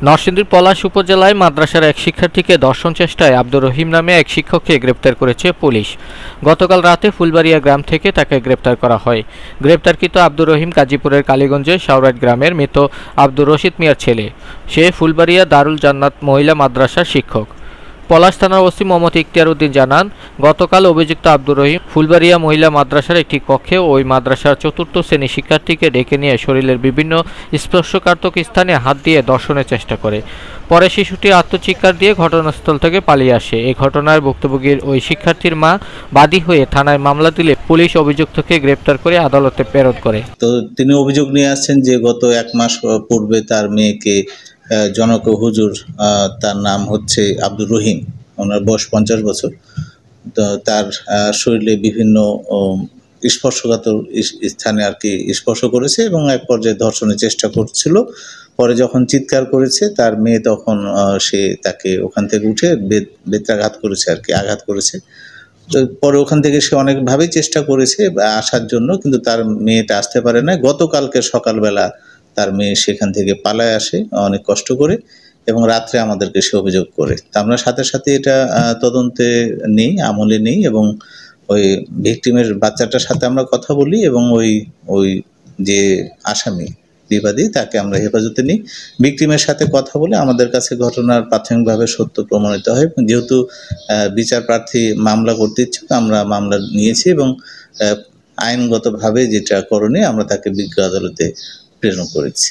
নরসিংদীর পলাশ উপজেলায় মাদ্রাসার এক শিক্ষার্থীকে ধর্ষণ চেষ্টায় আব্দুর রহিম নামে এক শিক্ষককে গ্রেপ্তার করেছে পুলিশ। গতকাল রাতে ফুলবাড়িয়া গ্রাম থেকে তাকে গ্রেপ্তার করা হয়। গ্রেপ্তারকৃত আব্দুর রহিম গাজীপুরের কালীগঞ্জের শাওরাট গ্রামের মৃত আব্দুর রশিদ মিয়ার ছেলে। সে ফুলবাড়িয়া দারুল জান্নাত মহিলা মাদ্রাসার শিক্ষক। পলাশ থানার ওসি মোহাম্মদ ইখতিয়ার উদ্দিন জানান, গতকাল অভিযুক্ত আব্দুর রহিম ফুলবাড়িয়া মহিলা মাদ্রাসার একটি কক্ষে ওই মাদ্রাসার চতুর্থ শ্রেণী শিক্ষার্থীকে ডেকে নিয়ে শরীরের বিভিন্ন স্পর্শকাতর স্থানে হাত দিয়ে ধর্ষণের চেষ্টা করে। পরে শিশুটি আত্মচিৎকার দিয়ে ঘটনাস্থল থেকে পালিয়ে আসে। এই ঘটনার ভুক্তভোগীর ওই শিক্ষার্থীর মা বাদী হয়ে থানায় মামলা দিলে পুলিশ অভিযুক্তকে গ্রেপ্তার করে আদালতে প্রেরণ করে। তো তিনি অভিযোগ নিয়ে আসছেন যে গত 1 মাস পূর্বে তার মেয়েকে জনক হুজুর, তার নাম হচ্ছে আব্দুর রহিম, ওনার বয়স 50 বছর। তো তার শরীরে বিভিন্ন স্পর্শকাতর স্থানে আর কি স্পর্শ করেছে এবং এক পর্যায়ে ধর্ষণের চেষ্টা করছিল। পরে যখন চিৎকার করেছে তার মেয়ে, তখন সে তাকে ওখান থেকে উঠে বেত্রাঘাত করেছে আর কি, আঘাত করেছে। তো পরে ওখান থেকে সে অনেকভাবেই চেষ্টা করেছে আসার জন্য, কিন্তু তার মেয়েটা আসতে পারে না। গতকালকে সকালবেলা তার মেয়ে সেখান থেকে পালায় আসে অনেক কষ্ট করে এবং রাত্রে আমাদেরকে সে অভিযোগ করে। তা আমরা সাথে সাথে এটা তদন্তে নেই, আমলে নেই এবং ওই ভিকটিমের বাচ্চাটার সাথে আমরা কথা বলি এবং ওই যে আসামি বিবাদী তাকে আমরা হেফাজতে নিই। ভিকটিমের সাথে কথা বলে আমাদের কাছে ঘটনার প্রাথমিকভাবে সত্য প্রমাণিত হয় এবং যেহেতু বিচার প্রার্থী মামলা করতে ইচ্ছুক, আমরা মামলা নিয়েছি এবং আইনগতভাবে যেটা করণীয় আমরা তাকে বিজ্ঞ আদালতে প্রেরণ করেছি।